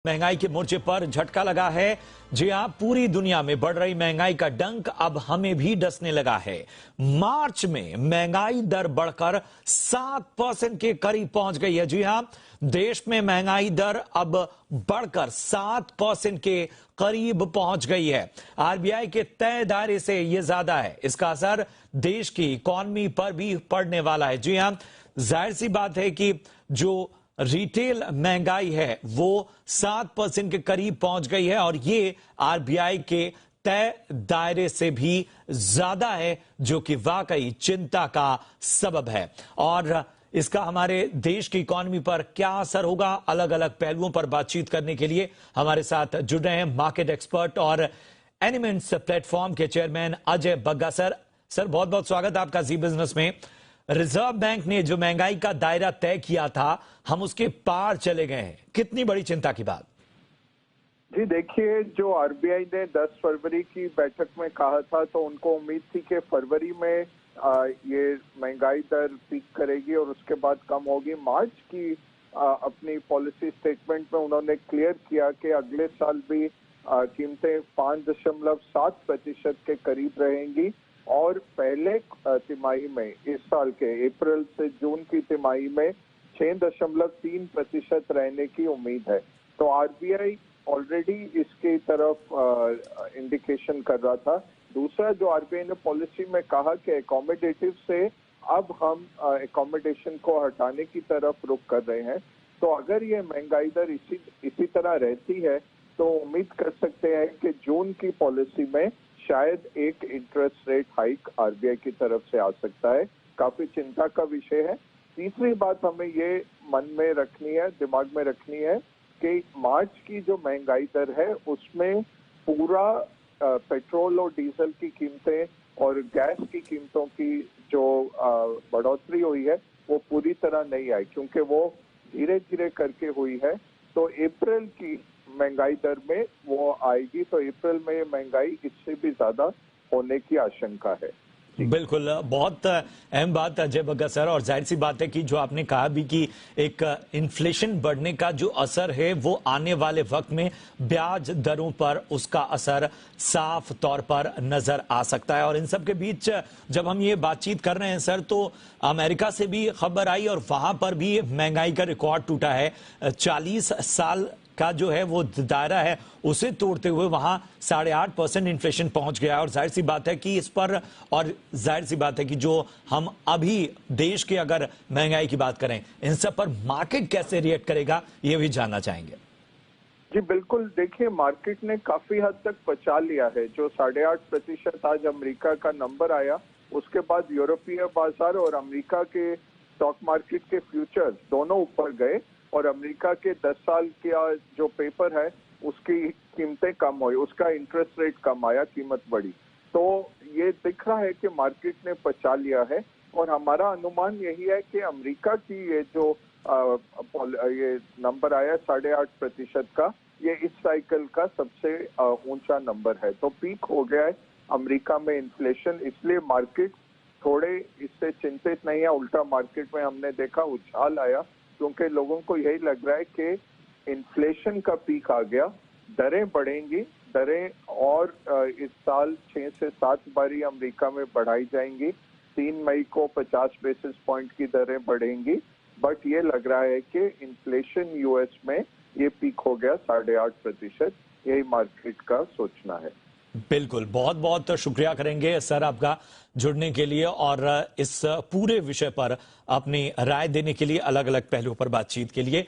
महंगाई के मोर्चे पर झटका लगा है। जी हां, पूरी दुनिया में बढ़ रही महंगाई का डंक अब हमें भी डसने लगा है। मार्च में महंगाई दर बढ़कर 7% के करीब पहुंच गई है। जी हां, देश में महंगाई दर अब बढ़कर 7% के करीब पहुंच गई है। आरबीआई के तय दायरे से यह ज्यादा है। इसका असर देश की इकॉनमी पर भी पड़ने वाला है। जी हां, जाहिर सी बात है कि जो रिटेल महंगाई है वो 7% के करीब पहुंच गई है और ये आरबीआई के तय दायरे से भी ज्यादा है, जो कि वाकई चिंता का सबब है। और इसका हमारे देश की इकॉनमी पर क्या असर होगा, अलग अलग पहलुओं पर बातचीत करने के लिए हमारे साथ जुड़ रहे हैं मार्केट एक्सपर्ट और एनिमेंट्स प्लेटफॉर्म के chairman Ajay Bagga sir. Sir, बहुत बहुत स्वागत आपका जी बिजनेस में। रिजर्व बैंक ने जो महंगाई का दायरा तय किया था, हम उसके पार चले गए हैं। कितनी बड़ी चिंता की बात। जी देखिए, जो आरबीआई ने 10 फरवरी की बैठक में कहा था तो उनको उम्मीद थी कि फरवरी में ये महंगाई दर पीक करेगी और उसके बाद कम होगी। मार्च की अपनी पॉलिसी स्टेटमेंट में उन्होंने क्लियर किया कि अगले साल भी कीमतें 5.7% के करीब रहेंगी और पहले तिमाही में, इस साल के अप्रैल से जून की तिमाही में 6.3% रहने की उम्मीद है। तो आरबीआई ऑलरेडी इसकी तरफ इंडिकेशन कर रहा था। दूसरा, जो आरबीआई ने पॉलिसी में कहा कि एकोमोडेटिव से अब हम एकोमोडेशन को हटाने की तरफ रुख कर रहे हैं। तो अगर ये महंगाई दर इसी तरह रहती है तो उम्मीद कर सकते हैं कि जून की पॉलिसी में शायद एक इंटरेस्ट रेट हाइक आरबीआई की तरफ से आ सकता है। काफी चिंता का विषय है। तीसरी बात हमें ये मन में रखनी है, दिमाग में रखनी है कि मार्च की जो महंगाई दर है उसमें पूरा पेट्रोल और डीजल की कीमतें और गैस की कीमतों की जो बढ़ोतरी हुई है वो पूरी तरह नहीं आई, क्योंकि वो धीरे धीरे करके हुई है। तो अप्रैल की महंगाई दर में वो आएगी, तो अप्रैल में ये महंगाई इससे भी ज्यादा होने की आशंका है। बिल्कुल, बहुत अहम बात अजय बग्गा सर। और जाहिर सी बात है कि जो आपने कहा भी कि एक इन्फ्लेशन बढ़ने का जो असर है वो आने वाले वक्त में ब्याज दरों पर उसका असर साफ तौर पर नजर आ सकता है। और इन सब के बीच जब हम ये बातचीत कर रहे हैं सर, तो अमेरिका से भी खबर आई और वहां पर भी महंगाई का रिकॉर्ड टूटा है। 40 साल का जो है वो दायरा है उसे तोड़ते हुए वहां 8.5% इन्फ्लेशन पहुंच गया। और जाहिर सी बात है कि इस पर, और जाहिर सी बात है कि जो हम अभी देश के अगर महंगाई की बात करें, इन सब पर मार्केट कैसे रिएक्ट करेगा ये भी जानना चाहेंगे। जी बिल्कुल, देखिए मार्केट ने काफी हद तक बचा लिया है। जो 8.5% आज अमेरिका का नंबर आया, उसके बाद यूरोपीय बाजार और अमेरिका के स्टॉक मार्केट के फ्यूचर्स दोनों ऊपर गए और अमेरिका के 10 साल का जो पेपर है उसकी कीमतें कम हुई, उसका इंटरेस्ट रेट कम आया, कीमत बढ़ी। तो ये दिख रहा है कि मार्केट ने बचा लिया है और हमारा अनुमान यही है कि अमेरिका की ये जो ये नंबर आया 8.5% का, ये इस साइकिल का सबसे ऊंचा नंबर है। तो पीक हो गया है अमेरिका में इन्फ्लेशन, इसलिए मार्केट थोड़े इससे चिंतित नहीं है। उल्टा मार्केट में हमने देखा उछाल आया, क्योंकि लोगों को यही लग रहा है कि इन्फ्लेशन का पीक आ गया, दरें बढ़ेंगी, दरें और इस साल 6 से 7 बारी अमेरिका में बढ़ाई जाएंगी। 3 मई को 50 बेसिस पॉइंट की दरें बढ़ेंगी। बट ये लग रहा है कि इन्फ्लेशन यूएस में ये पीक हो गया 8.5%। यही मार्केट का सोचना है। बिल्कुल, बहुत बहुत शुक्रिया करेंगे सर आपका जुड़ने के लिए और इस पूरे विषय पर अपनी राय देने के लिए, अलग अलग पहलुओं पर बातचीत के लिए।